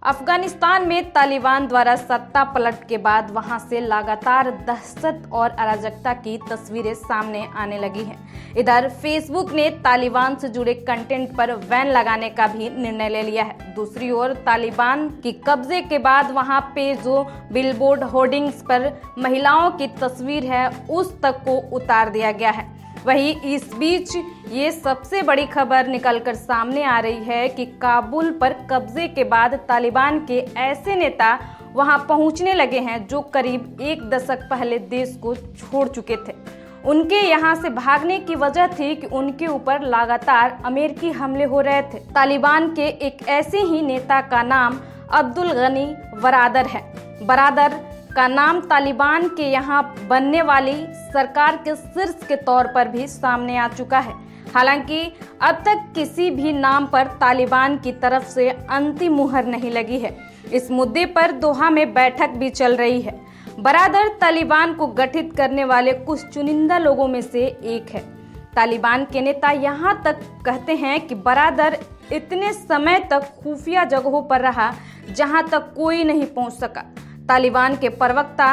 अफगानिस्तान में तालिबान द्वारा सत्ता पलट के बाद वहां से लगातार दहशत और अराजकता की तस्वीरें सामने आने लगी हैं। इधर फेसबुक ने तालिबान से जुड़े कंटेंट पर बैन लगाने का भी निर्णय ले लिया है। दूसरी ओर तालिबान की कब्जे के बाद वहां पे जो बिलबोर्ड होर्डिंग्स पर महिलाओं की तस्वीर है उस तक को उतार दिया गया है। वहीं इस बीच ये सबसे बड़ी खबर निकलकर सामने आ रही है कि काबुल पर कब्जे के बाद तालिबान के ऐसे नेता वहां पहुंचने लगे हैं जो करीब एक दशक पहले देश को छोड़ चुके थे। उनके यहां से भागने की वजह थी कि उनके ऊपर लगातार अमेरिकी हमले हो रहे थे। तालिबान के एक ऐसे ही नेता का नाम अब्दुल गनी बरादर है। बरादर का नाम तालिबान के यहाँ बनने वाली सरकार के शीर्ष के तौर पर भी सामने आ चुका है। हालांकि अब तक किसी भी नाम पर तालिबान की तरफ से अंतिम मुहर नहीं लगी है। इस मुद्दे पर दोहा में बैठक भी चल रही है। बरादर तालिबान को गठित करने वाले कुछ चुनिंदा लोगों में से एक है। तालिबान के नेता यहाँ तक कहते हैं कि बरादर इतने समय तक खुफिया जगहों पर रहा जहाँ तक कोई नहीं पहुँच सका। तालिबान के प्रवक्ता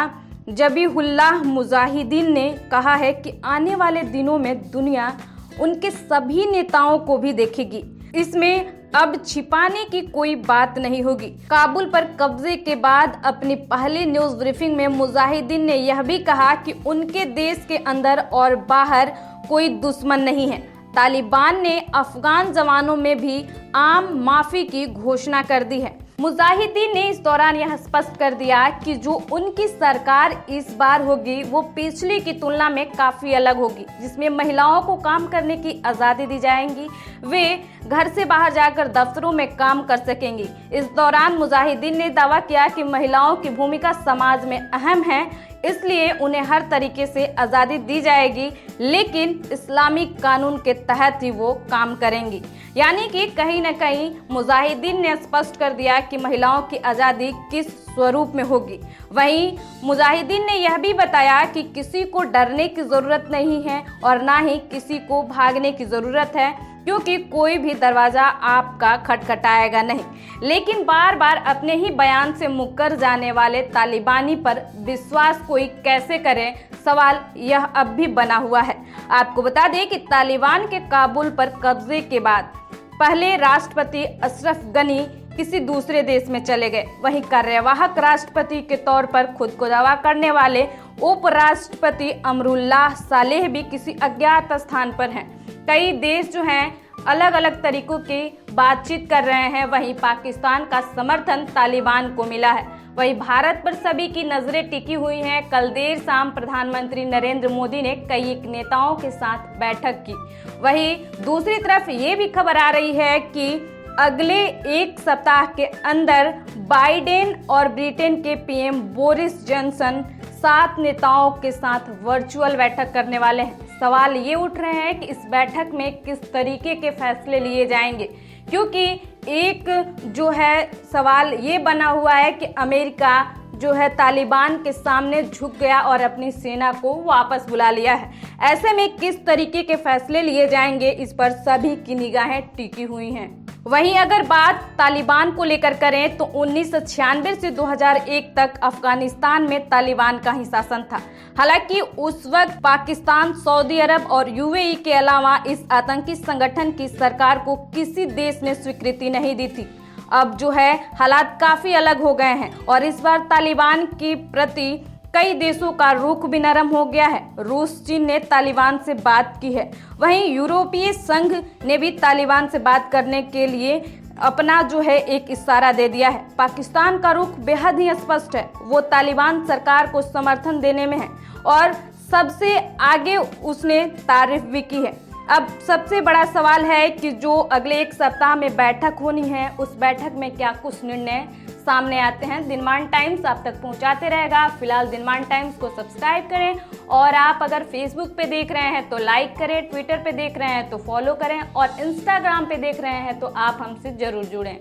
जबीहुल्लाह मुजाहिदीन ने कहा है कि आने वाले दिनों में दुनिया उनके सभी नेताओं को भी देखेगी। इसमें अब छिपाने की कोई बात नहीं होगी। काबुल पर कब्जे के बाद अपनी पहली न्यूज ब्रीफिंग में मुजाहिदीन ने यह भी कहा कि उनके देश के अंदर और बाहर कोई दुश्मन नहीं है। तालिबान ने अफगान जवानों में भी आम माफी की घोषणा कर दी है। मुजाहिदीन ने इस दौरान यह स्पष्ट कर दिया कि जो उनकी सरकार इस बार होगी वो पिछली की तुलना में काफी अलग होगी, जिसमें महिलाओं को काम करने की आज़ादी दी जाएगी। वे घर से बाहर जाकर दफ्तरों में काम कर सकेंगी। इस दौरान मुजाहिदीन ने दावा किया कि महिलाओं की भूमिका समाज में अहम है, इसलिए उन्हें हर तरीके से आज़ादी दी जाएगी, लेकिन इस्लामिक कानून के तहत ही वो काम करेंगी। यानी कि कहीं न कहीं मुजाहिदीन ने स्पष्ट कर दिया कि महिलाओं की आज़ादी किस स्वरूप में होगी। वहीं मुजाहिदीन ने यह भी बताया कि किसी को डरने की ज़रूरत नहीं है और ना ही किसी को भागने की ज़रूरत है, क्योंकि कोई भी दरवाज़ा आपका खटखटाएगा नहीं। लेकिन बार बार अपने ही बयान से मुकर जाने वाले तालिबानी पर विश्वास कोई कैसे करे, सवाल यह अब भी बना हुआ है। आपको बता दें कि तालिबान के काबुल पर कब्जे के बाद पहले राष्ट्रपति अशरफ गनी किसी दूसरे देश में चले गए। वहीं कार्यवाहक राष्ट्रपति के तौर पर खुद को दावा करने वाले उपराष्ट्रपति अमरुल्लाह सालेह भी किसी अज्ञात स्थान पर हैं। कई देश जो हैं अलग अलग तरीकों की बातचीत कर रहे हैं। वहीं पाकिस्तान का समर्थन तालिबान को मिला है। वहीं भारत पर सभी की नजरें टिकी हुई हैं। कल देर शाम प्रधानमंत्री नरेंद्र मोदी ने कई नेताओं के साथ बैठक की। वहीं दूसरी तरफ ये भी खबर आ रही है कि अगले एक सप्ताह के अंदर बाइडेन और ब्रिटेन के पीएम बोरिस जॉनसन 7 नेताओं के साथ वर्चुअल बैठक करने वाले हैं। सवाल ये उठ रहे हैं कि इस बैठक में किस तरीके के फैसले लिए जाएंगे, क्योंकि एक जो है सवाल ये बना हुआ है कि अमेरिका जो है तालिबान के सामने झुक गया और अपनी सेना को वापस बुला लिया है। ऐसे में किस तरीके के फैसले लिए जाएंगे, इस पर सभी की निगाहें टिकी हुई हैं। वहीं अगर बात तालिबान को लेकर करें तो 1996 से 2001 तक अफगानिस्तान में तालिबान का ही शासन था। हालांकि उस वक्त पाकिस्तान, सऊदी अरब और यूएई के अलावा इस आतंकी संगठन की सरकार को किसी देश ने स्वीकृति नहीं दी थी। अब जो है हालात काफी अलग हो गए हैं और इस बार तालिबान के प्रति कई देशों का रुख भी नरम हो गया है। रूस, चीन ने तालिबान से बात की है। वहीं यूरोपीय संघ ने भी तालिबान से बात करने के लिए अपना जो है एक इशारा दे दिया है। पाकिस्तान का रुख बेहद ही स्पष्ट है। वो तालिबान सरकार को समर्थन देने में है और सबसे आगे उसने तारीफ भी की है। अब सबसे बड़ा सवाल है कि जो अगले एक सप्ताह में बैठक होनी है, उस बैठक में क्या कुछ निर्णय सामने आते हैं। दिनमान टाइम्स आप तक पहुंचाते रहेगा। फिलहाल दिनमान टाइम्स को सब्सक्राइब करें और आप अगर फेसबुक पे देख रहे हैं तो लाइक करें, ट्विटर पे देख रहे हैं तो फॉलो करें और इंस्टाग्राम पे देख रहे हैं तो आप हमसे जरूर जुड़ें।